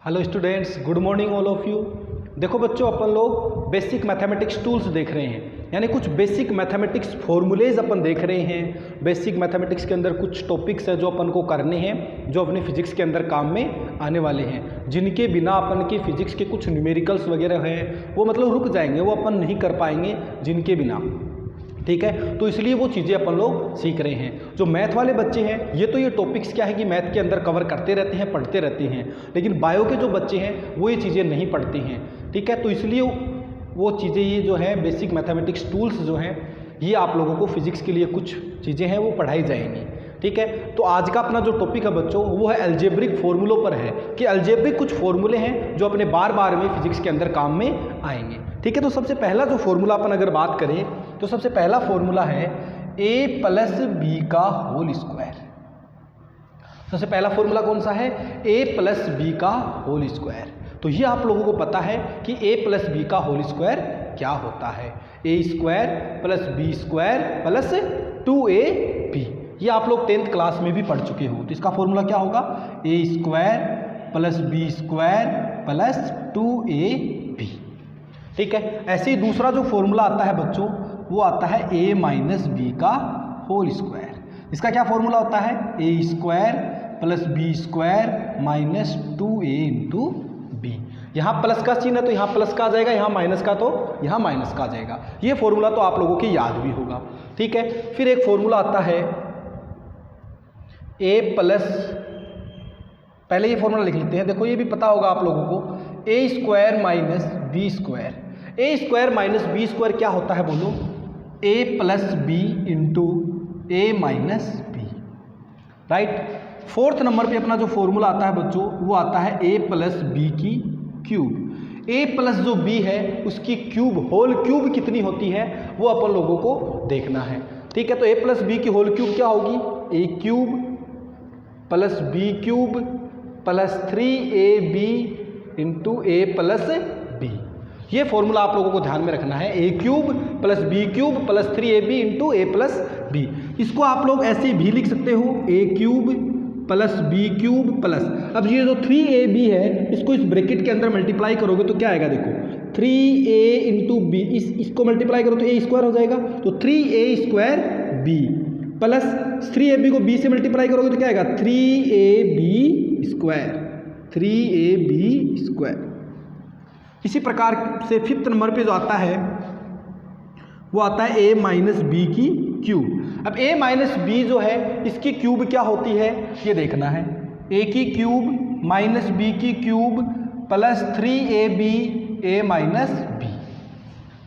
Hello students, good morning all of you. देखो बच्चों, अपन लोग बेसिक मैथमेटिक्स टूल्स देख रहे हैं, यानी कुछ बेसिक मैथमेटिक्स फॉर्मूलेज अपन देख रहे हैं। बेसिक मैथमेटिक्स के अंदर कुछ टॉपिक्स हैं जो अपन को करने हैं, जो अपने फिजिक्स के अंदर काम में आने वाले हैं, जिनके बिना अपन के फिजिक्स के कुछ न्यूमेरिकल्स वगैरह हैं वो मतलब रुक जाएंगे, वो अपन नहीं कर पाएंगे जिनके बिना। ठीक है, तो इसलिए वो चीज़ें अपन लोग सीख रहे हैं। जो मैथ वाले बच्चे हैं ये टॉपिक्स क्या है कि मैथ के अंदर कवर करते रहते हैं, पढ़ते रहते हैं, लेकिन बायो के जो बच्चे हैं वो ये चीज़ें नहीं पढ़ते हैं। ठीक है, तो इसलिए वो चीज़ें ये जो है बेसिक मैथमेटिक्स टूल्स जो हैं ये आप लोगों को फिजिक्स के लिए कुछ चीज़ें हैं वो पढ़ाई जाएंगी। ठीक है, तो आज का अपना जो टॉपिक है बच्चों वो है अलजेब्रिक फॉर्मूलों पर है, कि अलजेब्रिक कुछ फॉर्मूले हैं जो अपने बार बार में फिजिक्स के अंदर काम में आएंगे। ठीक है, तो सबसे पहला जो फॉर्मूला अपन अगर बात करें तो सबसे पहला फॉर्मूला है a प्लस बी का होल स्क्वायर। सबसे पहला फॉर्मूला कौन सा है? a प्लस बी का होल स्क्वायर। तो ये आप लोगों को पता है कि a प्लस बी का होल स्क्वायर क्या होता है। a square plus B square plus 2ab, ये आप लोग 10th क्लास में भी पढ़ चुके हो। तो इसका फॉर्मूला क्या होगा? a square plus B square plus 2ab। ठीक है, ऐसे ही दूसरा जो फॉर्मूला आता है बच्चों वो आता है a माइनस बी का होल स्क्वायर। इसका क्या फॉर्मूला होता है? a square plus B square minus 2a into B. यहाँ प्लस का चिन्ह है तो यहाँ प्लस का आ जाएगा, यहाँ माइनस का तो यहाँ माइनस का आ जाएगा। ये फॉर्मूला तो आप लोगों के याद भी होगा। ठीक है, फिर एक फॉर्मूला आता है a प्लस, पहले ये फॉर्मूला लिख लेते हैं, देखो ये भी पता होगा आप लोगों को, a square minus B square. a square minus B square क्या होता है बोलो? a plus B into A minus B. Right, fourth number पे अपना जो फॉर्मूला आता है बच्चों वो आता है a प्लस बी की क्यूब। a प्लस जो b है उसकी क्यूब, होल क्यूब कितनी होती है वो अपन लोगों को देखना है। ठीक है, तो a प्लस बी की होल क्यूब क्या होगी? a cube plus B cube plus 3ab into A plus B. ये फॉर्मूला आप लोगों को ध्यान में रखना है, a cube plus B cube plus 3ab into A plus B. इसको आप लोग ऐसे भी लिख सकते हो, a cube plus B cube plus, अब ये जो 3ab है इसको इस ब्रैकेट के अंदर मल्टीप्लाई करोगे तो क्या आएगा? देखो 3a इंटू बी, इसको मल्टीप्लाई करो तो a स्क्वायर हो जाएगा, तो 3a square B plus 3ab को b से मल्टीप्लाई करोगे तो क्या आएगा? 3ab square, 3ab square. इसी प्रकार से फिफ्थ नंबर पे जो आता है वो आता है a माइनस बी की क्यूब। अब a माइनस बी जो है इसकी क्यूब क्या होती है ये देखना है, a की क्यूब माइनस बी की cube plus 3ab a minus B.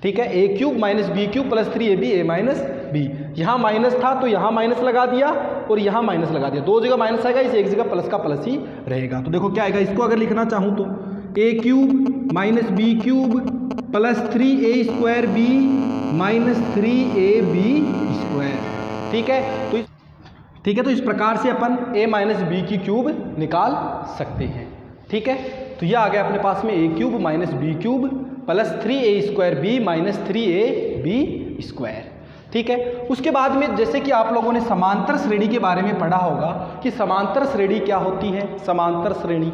ठीक है, a cube minus B cube plus 3ab a minus B. यहाँ माइनस था तो यहाँ माइनस लगा दिया और यहाँ माइनस लगा दिया, दो जगह माइनस आएगा, इस एक जगह प्लस का प्लस ही रहेगा। तो देखो क्या आएगा, इसको अगर लिखना चाहूँ तो a cube minus B cube plus 3a square B minus 3ab square. ठीक है, तो इस प्रकार से अपन a माइनस बी की क्यूब निकाल सकते हैं। ठीक है, तो यह आ गया अपने पास में a cube minus B cube plus 3a square B minus 3ab square. ठीक है, उसके बाद में जैसे कि आप लोगों ने समांतर श्रेणी के बारे में पढ़ा होगा कि समांतर श्रेणी क्या होती है, समांतर श्रेणी।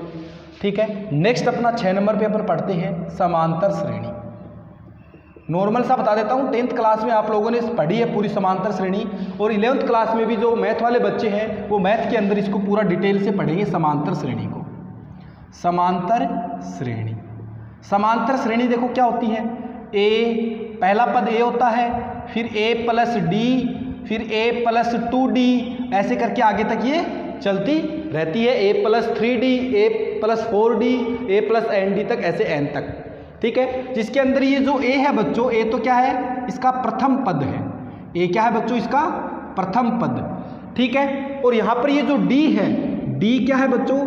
ठीक है, नेक्स्ट अपना 6 नंबर पे अपन पढ़ते हैं समांतर श्रेणी। नॉर्मल सा बता देता हूँ, 10th क्लास में आप लोगों ने पढ़ी है पूरी समांतर श्रेणी, और 11th क्लास में भी जो मैथ वाले बच्चे हैं वो मैथ के अंदर इसको पूरा डिटेल से पढ़ेंगे समांतर श्रेणी को। समांतर श्रेणी, समांतर श्रेणी देखो क्या होती है, a पहला पद a होता है, फिर a प्लस d, फिर a प्लस 2d, ऐसे करके आगे तक ये चलती रहती है, a plus 3d, a plus 4d, a plus nd तक, ऐसे n तक। ठीक है, जिसके अंदर ये जो a है बच्चों, a तो क्या है? इसका प्रथम पद है। a क्या है बच्चों? इसका प्रथम पद। ठीक है, और यहाँ पर ये जो d है, d क्या है बच्चों?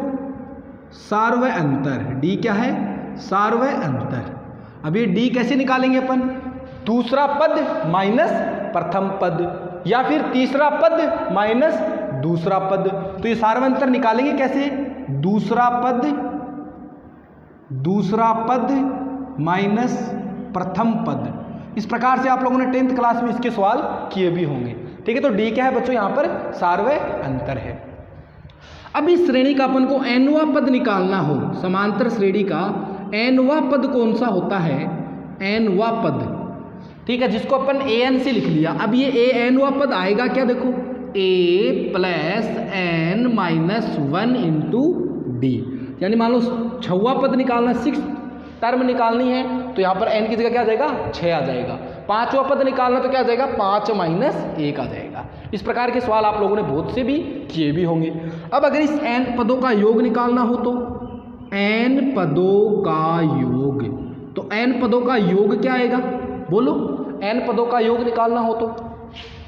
सार्वय अंतर। d क्या है? सार्वय अंतर। अब ये d कैसे निकालेंगे अपन? दूसरा पद माइनस प्रथम पद, या फिर तीसरा पद माइनस दूसरा पद। तो ये सार्वय अंतर निकालेंगे कैसे? दूसरा पद माइनस प्रथम पद। इस प्रकार से आप लोगों ने 10th क्लास में इसके सवाल किए भी होंगे। ठीक है, तो d क्या है बच्चों? यहाँ पर सार्वय अंतर है। अब इस श्रेणी का अपन को nवा पद निकालना हो, समांतर श्रेणी का nवा पद कौन सा होता है, nवा पद, ठीक है, जिसको अपन an से लिख लिया। अब ये nवा पद आएगा क्या, देखो a plus n minus 1 into D, यानी मान लो 6वां पद निकालना, 6 टर्म निकालनी है तो यहाँ पर n की जगह क्या आ जाएगा 6 आ जाएगा। 5वां पद निकालना तो क्या आ जाएगा 5 माइनस 1 आ जाएगा। इस प्रकार के सवाल आप लोगों ने बहुत से भी किए भी होंगे। अब अगर इस n पदों का योग निकालना हो तो n पदों का योग, तो n पदों का योग क्या आएगा, बोलो, n पदों का योग निकालना हो तो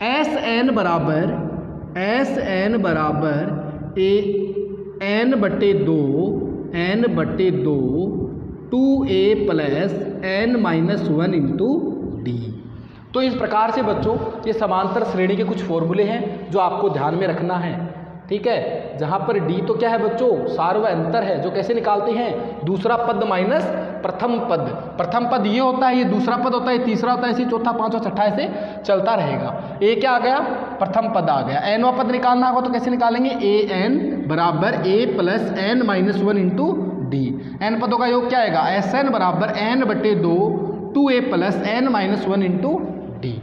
Sn बराबर n बटे 2 2a plus n minus 1 into D. तो इस प्रकार से बच्चों ये समांतर श्रेणी के कुछ फॉर्मूले हैं जो आपको ध्यान में रखना है, ठीक है। जहाँ पर डी तो क्या है बच्चों, सार्व अंतर है, जो कैसे निकालते हैं, दूसरा पद माइनस प्रथम पद। प्रथम पद ये होता है, ये दूसरा पद होता है, तीसरा होता है, ऐसे चौथा, पांचवा, छठा ऐसे चलता रहेगा। ए क्या आ गया, प्रथम पद आ गया। एनवा पद निकालना होगा तो कैसे निकालेंगे, ए एन बराबर A plus N minus 1 into D. N पदों का योग क्या आएगा, एस एन बराबर एन बटे 2 2a plus N minus 1 into D.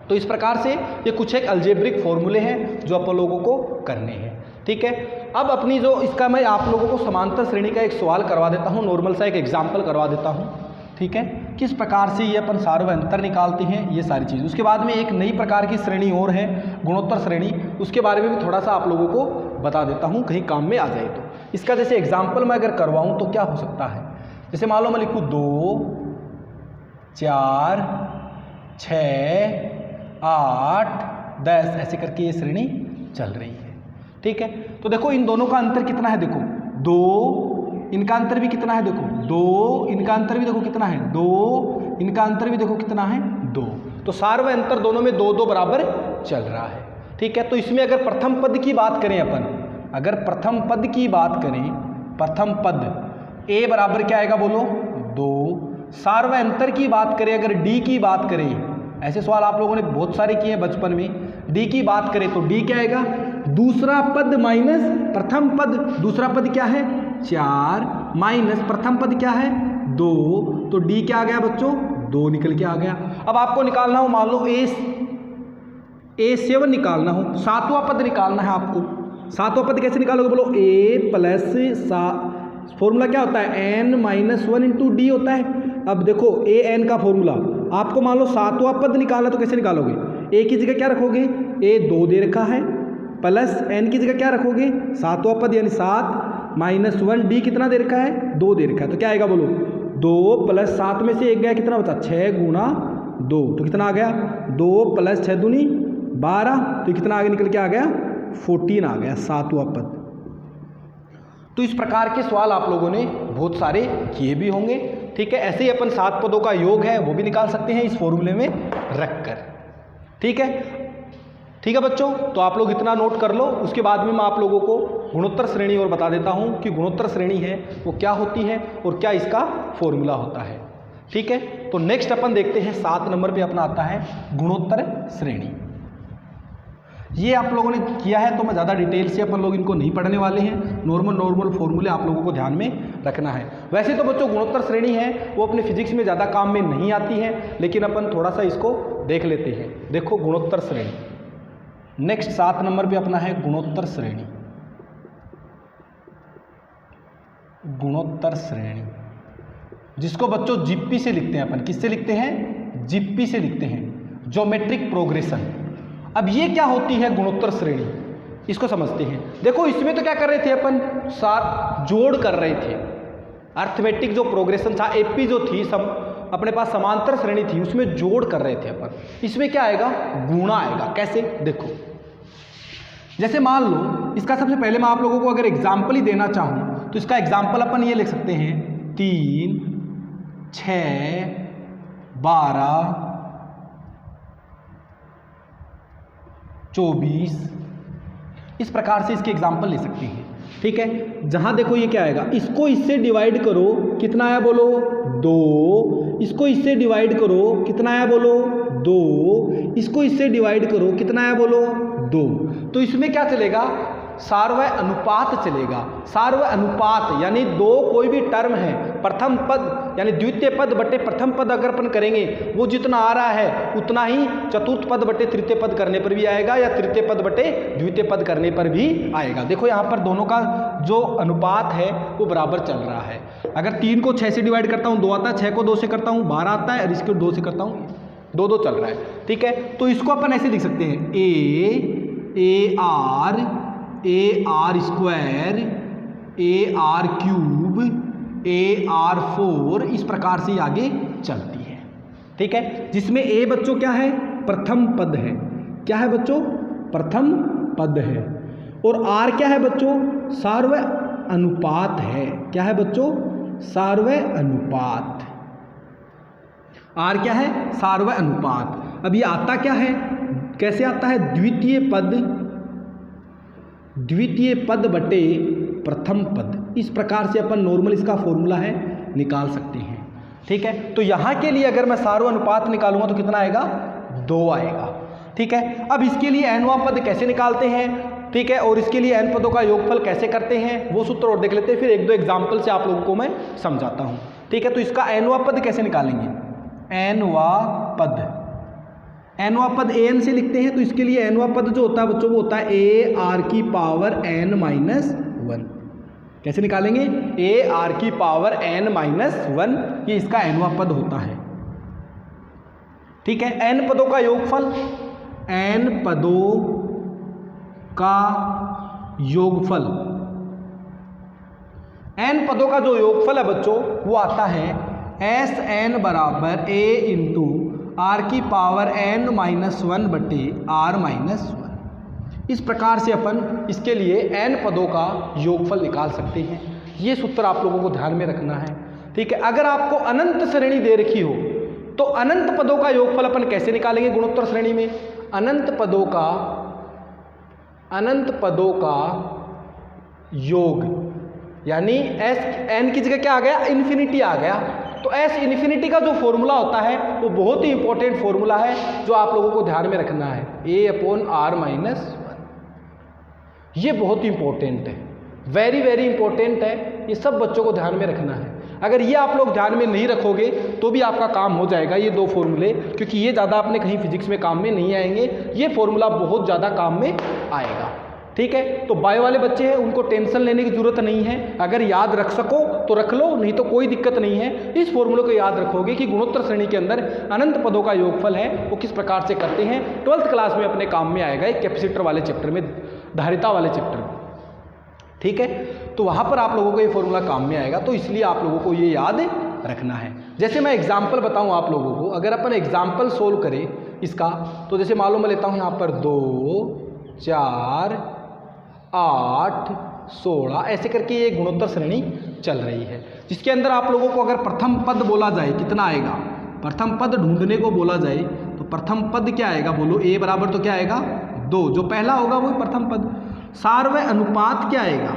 तो इस प्रकार से ये कुछ एक अल्जेब्रिक फॉर्मूले हैं जो आप लोगों को करने हैं, ठीक है। अब अपनी जो इसका मैं आप लोगों को समांतर श्रेणी का एक सवाल करवा देता हूँ, नॉर्मल सा एक एग्जाम्पल करवा देता हूँ, ठीक है, किस प्रकार से ये अपन सार्व अंतर निकालते हैं, ये सारी चीज़। उसके बाद में एक नई प्रकार की श्रेणी और है, गुणोत्तर श्रेणी, उसके बारे में भी थोड़ा सा आप लोगों को बता देता हूँ, कहीं काम में आ जाए तो। इसका जैसे एग्जाम्पल मैं अगर करवाऊँ तो क्या हो सकता है, जैसे मान लो मैं लिखूँ 2 4 6 8 10 ऐसे करके ये श्रेणी चल रही है, ठीक है। तो देखो इन दोनों का अंतर कितना है, देखो 2, इनका अंतर भी कितना है, देखो 2, इनका अंतर भी देखो कितना है 2, इनका अंतर भी देखो कितना है 2। तो सार्व अंतर दोनों में 2 2 बराबर चल रहा है, ठीक है। तो इसमें अगर प्रथम पद की बात करें अपन, अगर प्रथम पद की बात करें, प्रथम पद a बराबर क्या आएगा बोलो 2। सार्व अंतर की बात करें, अगर d की बात करें, ऐसे सवाल आप लोगों ने बहुत सारे किए हैं बचपन में, डी की बात करें तो डी क्या आएगा, दूसरा पद माइनस प्रथम पद। दूसरा पद क्या है 4 माइनस प्रथम पद क्या है 2, तो डी क्या आ गया बच्चों 2 निकल के आ गया। अब आपको निकालना हो, मान लो A7 निकालना हो, 7वां पद निकालना है आपको। 7वां पद कैसे निकालोगे बोलो, a प्लस फॉर्मूला क्या होता है n माइनस 1 इंटू डी होता है। अब देखो ए एन का फॉर्मूला आपको मान लो 7वां पद निकालना तो कैसे निकालोगे, ए की जगह क्या रखोगे, ए 2 दे रखा है, प्लस एन की जगह क्या रखोगे 7वां पद यानी 7 माइनस 1, डी कितना दे रखा है 2 दे रखा है, तो क्या आएगा बोलो 2 प्लस 7 में से 1 गया, कितना बचा 6 गुणा 2, तो कितना आ गया 2 प्लस 6 दूनी 12, तो कितना आगे निकल के आ गया 14 आ गया 7वां पद। तो इस प्रकार के सवाल आप लोगों ने बहुत सारे किए भी होंगे, ठीक है। ऐसे ही अपन 7 पदों का योग है वो भी निकाल सकते हैं इस फॉर्मूले में रखकर, ठीक है। ठीक है बच्चों, तो आप लोग इतना नोट कर लो। उसके बाद में मैं आप लोगों को गुणोत्तर श्रेणी और बता देता हूं कि गुणोत्तर श्रेणी है वो क्या होती है और क्या इसका फॉर्मूला होता है, ठीक है। तो नेक्स्ट अपन देखते हैं 7 नंबर पे अपना आता है गुणोत्तर श्रेणी। ये आप लोगों ने किया है तो मैं ज़्यादा डिटेल से अपन लोग इनको नहीं पढ़ने वाले हैं, नॉर्मल फॉर्मूले आप लोगों को ध्यान में रखना है। वैसे तो बच्चों गुणोत्तर श्रेणी है वो अपने फिजिक्स में ज़्यादा काम में नहीं आती है, लेकिन अपन थोड़ा सा इसको देख लेते हैं। देखो गुणोत्तर श्रेणी, नेक्स्ट 7 नंबर पे अपना है गुणोत्तर श्रेणी। गुणोत्तर श्रेणी जिसको बच्चों जीपी से लिखते हैं अपन, किससे लिखते हैं जीपी से लिखते हैं, ज्योमेट्रिक प्रोग्रेशन। अब ये क्या होती है गुणोत्तर श्रेणी, इसको समझते हैं। देखो इसमें तो क्या कर रहे थे अपन, जोड़ कर रहे थे, अर्थमेटिक जो प्रोग्रेशन था, एपी जो थी सब अपने पास समांतर श्रेणी थी उसमें जोड़ कर रहे थे अपन। इसमें क्या आएगा गुणा आएगा। कैसे, देखो जैसे मान लो इसका सबसे पहले मैं आप लोगों को अगर एग्जाम्पल ही देना चाहूँ तो इसका एग्जाम्पल अपन ये लिख सकते हैं 3 6 12 24, इस प्रकार से इसके एग्जाम्पल ले सकते हैं, ठीक है। जहां देखो ये क्या आएगा, इसको इससे डिवाइड करो कितना आया बोलो 2, इसको इससे डिवाइड करो कितना आया बोलो 2, इसको इससे डिवाइड करो कितना आया बोलो 2। तो इसमें क्या चलेगा, सार्वय अनुपात चलेगा। सार्वय अनुपात यानी दो कोई भी टर्म है, प्रथम पद यानी द्वितीय पद बटे प्रथम पद अगर अपन करेंगे वो जितना आ रहा है उतना ही चतुर्थ पद बटे तृतीय पद करने पर भी आएगा या तृतीय पद बटे द्वितीय पद करने पर भी आएगा। देखो यहाँ पर दोनों का जो अनुपात है वो बराबर चल रहा है। अगर 3 को 6 से डिवाइड करता हूँ 2 आता है, 6 को 2 से करता हूँ 12 आता है, और इसको 2 से करता हूँ 2 चल रहा है। ठीक है, तो इसको अपन ऐसे लिख सकते हैं A R square A R cube A R 4 इस प्रकार से आगे चलती है। ठीक है, जिसमें ए बच्चों क्या है, प्रथम पद है। क्या है बच्चों, प्रथम पद है। और आर क्या है बच्चों, सार्वय अनुपात है। क्या है बच्चों, सार्वय अनुपात। आर क्या है, सार्वय अनुपात। अब ये आता क्या है, कैसे आता है, द्वितीय पद बटे प्रथम पद। इस प्रकार से अपन नॉर्मल इसका फॉर्मूला है निकाल सकते हैं। ठीक है, तो यहाँ के लिए अगर मैं सार्वय अनुपात निकालूंगा तो कितना आएगा, 2 आएगा। ठीक है, अब इसके लिए nवां पद कैसे निकालते हैं, ठीक है, और इसके लिए n पदों का योगफल कैसे करते हैं वो सूत्र और देख लेते हैं, फिर 1-2 एग्जाम्पल से आप लोगों को मैं समझाता हूँ। ठीक है, तो इसका nवां पद कैसे निकालेंगे, nवां पद an से लिखते हैं, तो इसके लिए nवां पद जो होता है बच्चों वो होता है a r की पावर n-1। कैसे निकालेंगे, a r की पावर n-1, ये इसका nवां पद होता है। ठीक है, n पदों का योगफल, n पदों का योगफल, n पदों का जो योगफल है बच्चों वो आता है Sn बराबर a इंटू आर की पावर n-1 बटे r-1। इस प्रकार से अपन इसके लिए n पदों का योगफल निकाल सकते हैं। ये सूत्र आप लोगों को ध्यान में रखना है। ठीक है, अगर आपको अनंत श्रेणी दे रखी हो तो अनंत पदों का योगफल अपन कैसे निकालेंगे गुणोत्तर श्रेणी में, अनंत पदों का योग यानी n की जगह क्या आ गया, इन्फिनिटी आ गया। तो s इन्फिनिटी का जो फॉर्मूला होता है वो बहुत ही इंपॉर्टेंट फॉर्मूला है जो आप लोगों को ध्यान में रखना है, a/r-1। ये बहुत इंपॉर्टेंट है, वेरी वेरी इंपॉर्टेंट है, ये सब बच्चों को ध्यान में रखना है। अगर ये आप लोग ध्यान में नहीं रखोगे तो भी आपका काम हो जाएगा ये 2 फॉर्मूले, क्योंकि ये ज़्यादा अपने कहीं फिजिक्स में काम में नहीं आएंगे, ये फॉर्मूला बहुत ज़्यादा काम में आएगा। ठीक है, तो बायो वाले बच्चे हैं उनको टेंशन लेने की जरूरत नहीं है, अगर याद रख सको तो रख लो, नहीं तो कोई दिक्कत नहीं है। इस फॉर्मूले को याद रखोगे कि गुणोत्तर श्रेणी के अंदर अनंत पदों का योगफल है वो किस प्रकार से करते हैं, 12th क्लास में अपने काम में आएगा, एक कैपेसिटर वाले चैप्टर में, धारिता वाले चैप्टर में। ठीक है, तो वहाँ पर आप लोगों को ये फॉर्मूला काम में आएगा, तो इसलिए आप लोगों को ये याद रखना है। जैसे मैं एग्जाम्पल बताऊँ आप लोगों को, अगर अपन एग्जाम्पल सोल्व करें इसका, तो जैसे मालूम मैं लेता हूँ यहाँ पर 2, 4, 8, 16 ऐसे करके ये गुणोत्तर श्रेणी चल रही है, जिसके अंदर आप लोगों को अगर प्रथम पद बोला जाए कितना आएगा, प्रथम पद ढूंढने को बोला जाए तो प्रथम पद क्या आएगा बोलो, a बराबर तो क्या आएगा 2, जो पहला होगा वही प्रथम पद। सार्वय अनुपात क्या आएगा,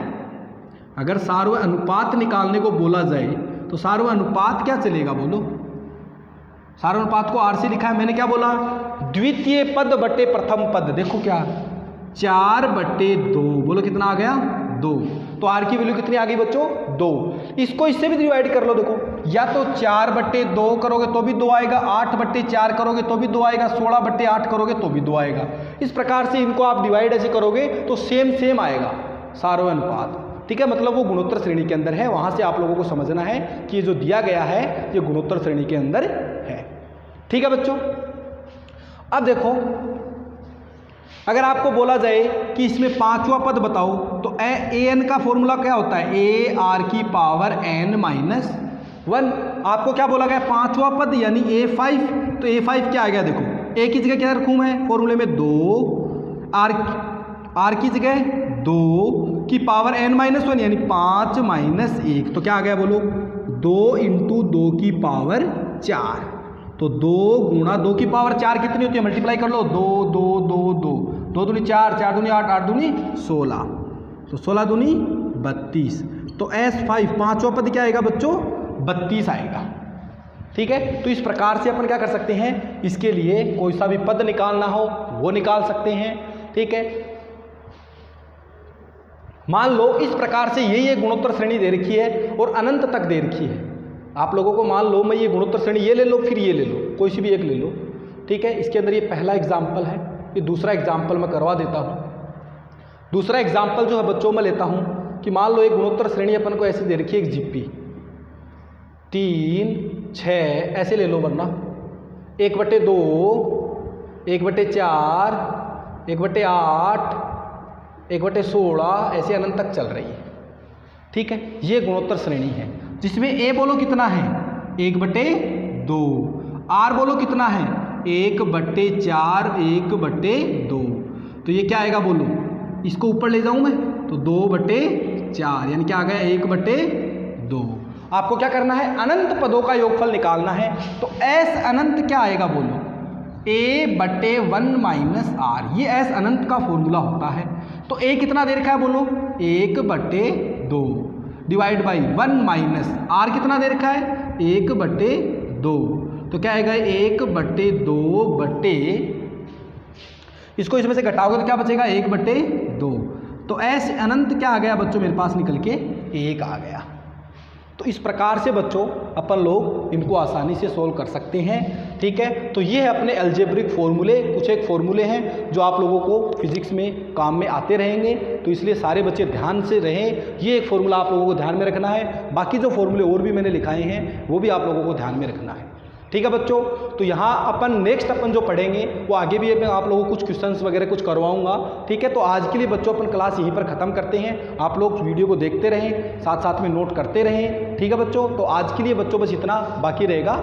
अगर सार्वय अनुपात निकालने को बोला जाए तो सार्वय अनुपात क्या चलेगा बोलो, सार्वय अनुपात को r से लिखा है मैंने, क्या बोला, द्वितीय पद बटे प्रथम पद। देखो क्या 4/2, बोलो कितना आ गया 2, तो r की वैल्यू कितनी आ गई बच्चों 2। इसको इससे भी डिवाइड कर लो, देखो या तो 4/2 करोगे तो भी 2 आएगा, 8/4 करोगे तो भी 2 आएगा, 16/8 करोगे तो भी 2 आएगा। इस प्रकार से इनको आप डिवाइड ऐसे करोगे तो सेम आएगा सार्वय अनुपात। ठीक है, मतलब वो गुणोत्तर श्रेणी के अंदर है, वहाँ से आप लोगों को समझना है कि ये जो दिया गया है ये गुणोत्तर श्रेणी के अंदर है। ठीक है बच्चों, अब देखो अगर आपको बोला जाए कि इसमें 5वां पद बताओ तो an का फॉर्मूला क्या होता है, a r की पावर n-1। आपको क्या बोला गया 5वां पद यानी a5, तो a5 क्या आ गया, देखो a की जगह क्या रखूँ मैं फॉर्मूले में 2, r की जगह 2 की पावर n-1 यानी 5 - 1, तो क्या आ गया बोलो 2 × 2 की पावर 4। तो 2 × 2 की पावर 4 कितनी होती है, मल्टीप्लाई कर लो, 2 2 2 2 2 दूनी 4, 4 दूनी 8, 8 दूनी 16, तो 16 दूनी 32। तो S5 5वां पद क्या आएगा बच्चों 32 आएगा। ठीक है, तो इस प्रकार से अपन क्या कर सकते हैं, इसके लिए कोई सा भी पद निकालना हो वो निकाल सकते हैं। ठीक है, मान लो इस प्रकार से ये गुणोत्तर श्रेणी दे रखी है और अनंत तक दे रखी है। आप लोगों को मान लो मैं ये गुणोत्तर श्रेणी ये ले लो, फिर ये ले लो, कोई सी भी एक ले लो, ठीक है। इसके अंदर ये पहला एग्जाम्पल है, ये दूसरा एग्जाम्पल मैं करवा देता हूँ। दूसरा एग्जाम्पल जो है बच्चों मैं लेता हूँ कि मान लो एक गुणोत्तर श्रेणी अपन को ऐसे दे रखी है, एक जीपी 3, 6 ऐसे ले लो, वरना 1/2, 1/4, 1/8, 1/16 ऐसे अनंत तक चल रही है, ठीक है। ये गुणोत्तर श्रेणी है जिसमें ए बोलो कितना है 1/2, आर बोलो कितना है 1/4, 1/2। तो ये क्या आएगा बोलो, इसको ऊपर ले जाऊं मैं तो 2/4, यानी क्या आ गया 1/2। आपको क्या करना है, अनंत पदों का योगफल निकालना है। तो एस अनंत क्या आएगा बोलो, a/1 r। ये एस अनंत का फॉर्मूला होता है। तो a कितना दे रखा है बोलो 1/2 डिवाइड बाई 1 r कितना दे रखा है 1/2। तो क्या आएगा 1/2 इसको इसमें से घटाओगे तो क्या बचेगा 1/2। तो एस अनंत क्या आ गया बच्चों मेरे पास निकल के 1 आ गया। तो इस प्रकार से बच्चों अपन लोग इनको आसानी से सोल्व कर सकते हैं, ठीक है। तो ये है अपने अलजेब्रिक फॉर्मूले, कुछ एक फॉर्मूले हैं जो आप लोगों को फिजिक्स में काम में आते रहेंगे। तो इसलिए सारे बच्चे ध्यान से रहें, ये एक फॉर्मूला आप लोगों को ध्यान में रखना है। बाकी जो फॉर्मूले और भी मैंने लिखाए हैं वो भी आप लोगों को ध्यान में रखना है, ठीक है बच्चों। तो यहाँ अपन नेक्स्ट अपन जो पढ़ेंगे वो आगे भी मैं आप लोगों को कुछ क्वेश्चंस वगैरह कुछ करवाऊंगा, ठीक है। तो आज के लिए बच्चों अपन क्लास यहीं पर ख़त्म करते हैं। आप लोग वीडियो को देखते रहें, साथ साथ में नोट करते रहें, ठीक है बच्चों। तो आज के लिए बच्चों बस इतना बाकी रहेगा।